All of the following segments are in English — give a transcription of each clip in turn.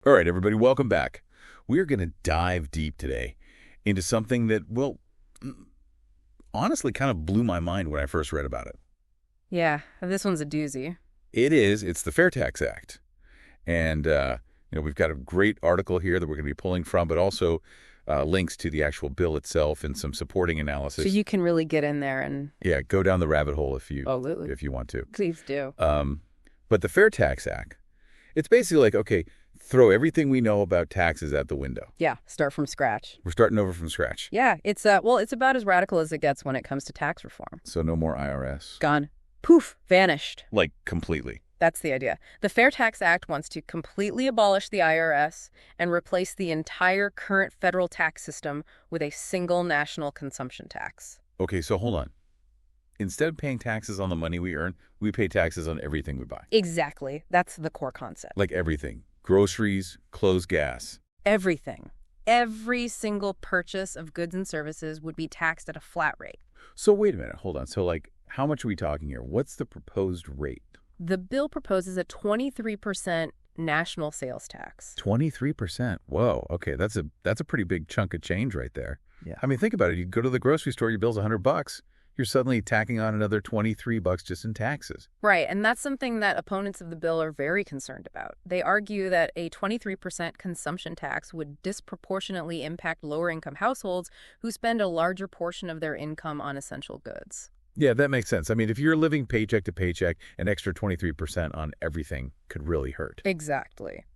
All right, everybody, welcome back. We're going to dive deep today into something that, well, honestly kind of blew my mind when I first read about it. Yeah, this one's a doozy. It is. It's the Fair Tax Act. And, we've got a great article here that we're going to be pulling from, but also links to the actual bill itself and some supporting analysis. So you can really get in there and... Yeah, go down the rabbit hole if you want to. Please do. But the Fair Tax Act, it's basically like, okay, throw everything we know about taxes out the window. Yeah, start from scratch. We're starting over from scratch. Yeah, it's about as radical as it gets when it comes to tax reform. So no more IRS. Gone. Poof, vanished. Like completely. That's the idea. The Fair Tax Act wants to completely abolish the IRS and replace the entire current federal tax system with a single national consumption tax. Okay, so hold on. Instead of paying taxes on the money we earn, we pay taxes on everything we buy. Exactly. That's the core concept. Like everything. Groceries, clothes, gas. Everything. Every single purchase of goods and services would be taxed at a flat rate. So wait a minute, hold on. So how much are we talking here? What's the proposed rate? The bill proposes a 23% national sales tax. 23%. Whoa. Okay, that's a pretty big chunk of change right there. Yeah. I mean, think about it. You go to the grocery store, your bill's $100. You're suddenly tacking on another $23 just in taxes. Right, and that's something that opponents of the bill are very concerned about. They argue that a 23% consumption tax would disproportionately impact lower-income households who spend a larger portion of their income on essential goods. Yeah, that makes sense. I mean, if you're living paycheck to paycheck, an extra 23% on everything could really hurt. Exactly.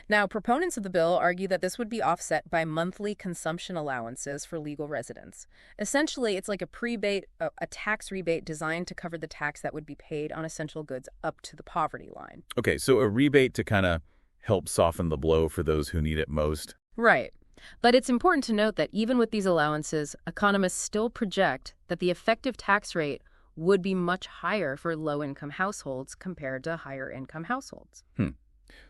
Now, proponents of the bill argue that this would be offset by monthly consumption allowances for legal residents. Essentially, it's like a tax rebate designed to cover the tax that would be paid on essential goods up to the poverty line. Okay, so a rebate to kind of help soften the blow for those who need it most. Right. But it's important to note that even with these allowances, economists still project that the effective tax rate would be much higher for low-income households compared to higher-income households.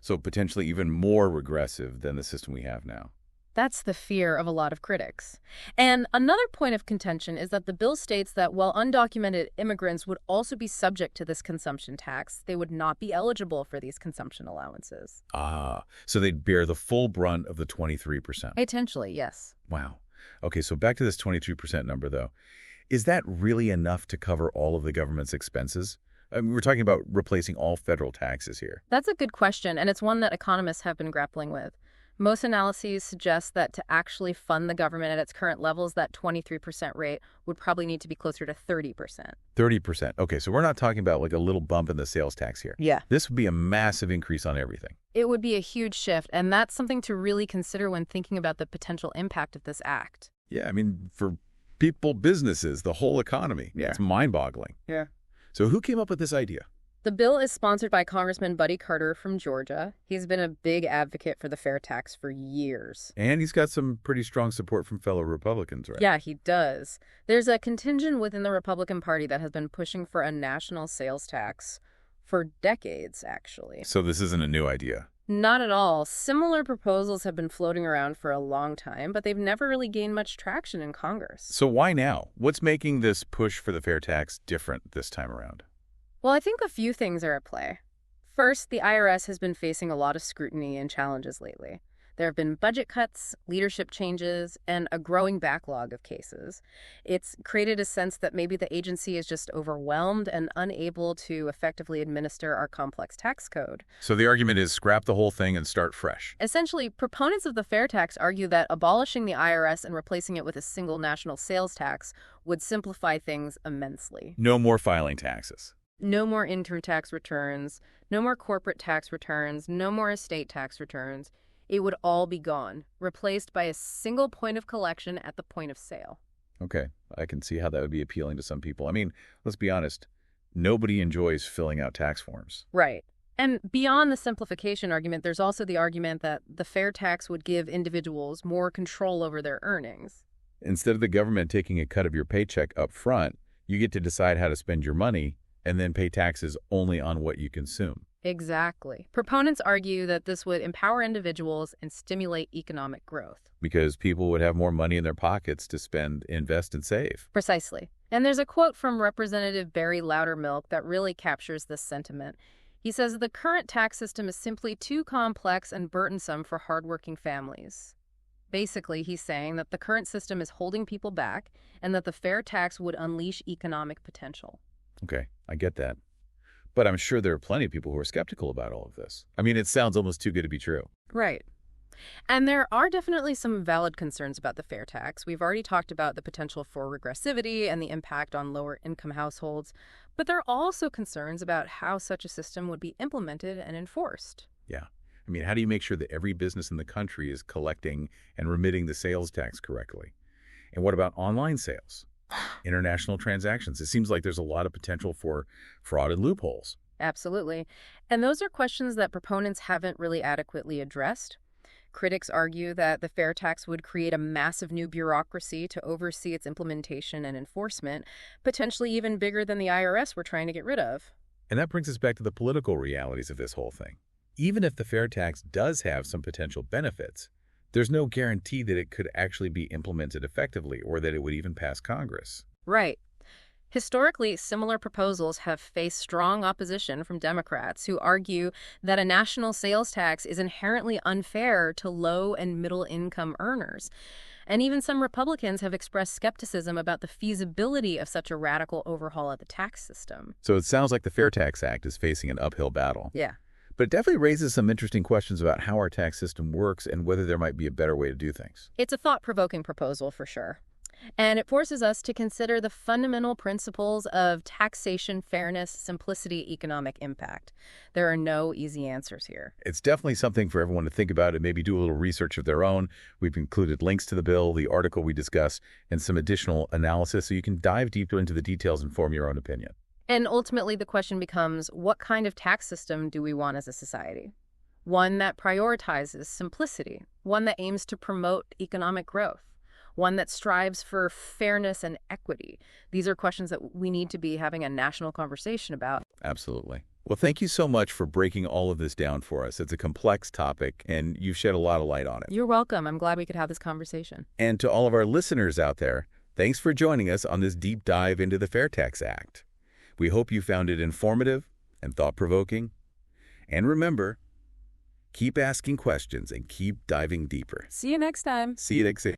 So potentially even more regressive than the system we have now. That's the fear of a lot of critics. And another point of contention is that the bill states that while undocumented immigrants would also be subject to this consumption tax, they would not be eligible for these consumption allowances. So they'd bear the full brunt of the 23%. Potentially, yes. Wow. Okay, so back to this 23% number, though. Is that really enough to cover all of the government's expenses? I mean, we're talking about replacing all federal taxes here. That's a good question, and it's one that economists have been grappling with. Most analyses suggest that to actually fund the government at its current levels, that 23% rate would probably need to be closer to 30%. 30%. Okay, so we're not talking about like a little bump in the sales tax here. Yeah. This would be a massive increase on everything. It would be a huge shift, and that's something to really consider when thinking about the potential impact of this act. Yeah, I mean, for people, businesses, the whole economy. Yeah. It's mind-boggling. Yeah. So who came up with this idea? The bill is sponsored by Congressman Buddy Carter from Georgia. He's been a big advocate for the fair tax for years. And he's got some pretty strong support from fellow Republicans, right? Yeah, he does. There's a contingent within the Republican Party that has been pushing for a national sales tax for decades, actually. So this isn't a new idea? Not at all. Similar proposals have been floating around for a long time, but they've never really gained much traction in Congress. So why now? What's making this push for the fair tax different this time around? Well, I think a few things are at play. First, the IRS has been facing a lot of scrutiny and challenges lately. There have been budget cuts, leadership changes, and a growing backlog of cases. It's created a sense that maybe the agency is just overwhelmed and unable to effectively administer our complex tax code. So the argument is scrap the whole thing and start fresh. Essentially, proponents of the fair tax argue that abolishing the IRS and replacing it with a single national sales tax would simplify things immensely. No more filing taxes. No more intern tax returns, no more corporate tax returns, no more estate tax returns. It would all be gone, replaced by a single point of collection at the point of sale. Okay, I can see how that would be appealing to some people. I mean, let's be honest, nobody enjoys filling out tax forms. Right. And beyond the simplification argument, there's also the argument that the fair tax would give individuals more control over their earnings. Instead of the government taking a cut of your paycheck up front, you get to decide how to spend your money and then pay taxes only on what you consume. Exactly. Proponents argue that this would empower individuals and stimulate economic growth. Because people would have more money in their pockets to spend, invest, and save. Precisely. And there's a quote from Representative Barry Loudermilk that really captures this sentiment. He says the current tax system is simply too complex and burdensome for hardworking families. Basically, he's saying that the current system is holding people back and that the fair tax would unleash economic potential. Okay, I get that. But I'm sure there are plenty of people who are skeptical about all of this. I mean, it sounds almost too good to be true. Right. And there are definitely some valid concerns about the fair tax. We've already talked about the potential for regressivity and the impact on lower income households, but there are also concerns about how such a system would be implemented and enforced. Yeah. I mean, how do you make sure that every business in the country is collecting and remitting the sales tax correctly? And what about online sales? International transactions? It seems like there's a lot of potential for fraud and loopholes. Absolutely. And those are questions that proponents haven't really adequately addressed. Critics argue that the fair tax would create a massive new bureaucracy to oversee its implementation and enforcement, potentially even bigger than the IRS we're trying to get rid of. And that brings us back to the political realities of this whole thing. Even if the fair tax does have some potential benefits, there's no guarantee that it could actually be implemented effectively or that it would even pass Congress. Right. Historically, similar proposals have faced strong opposition from Democrats who argue that a national sales tax is inherently unfair to low and middle-income earners. And even some Republicans have expressed skepticism about the feasibility of such a radical overhaul of the tax system. So it sounds like the Fair Tax Act is facing an uphill battle. Yeah. But it definitely raises some interesting questions about how our tax system works and whether there might be a better way to do things. It's a thought-provoking proposal for sure. And it forces us to consider the fundamental principles of taxation, fairness, simplicity, economic impact. There are no easy answers here. It's definitely something for everyone to think about and maybe do a little research of their own. We've included links to the bill, the article we discussed, and some additional analysis so you can dive deeper into the details and form your own opinion. And ultimately, the question becomes, what kind of tax system do we want as a society? One that prioritizes simplicity, one that aims to promote economic growth, one that strives for fairness and equity. These are questions that we need to be having a national conversation about. Absolutely. Well, thank you so much for breaking all of this down for us. It's a complex topic, and you've shed a lot of light on it. You're welcome. I'm glad we could have this conversation. And to all of our listeners out there, thanks for joining us on this deep dive into the Fair Tax Act. We hope you found it informative and thought-provoking. And remember, keep asking questions and keep diving deeper. See you next time. See you next time.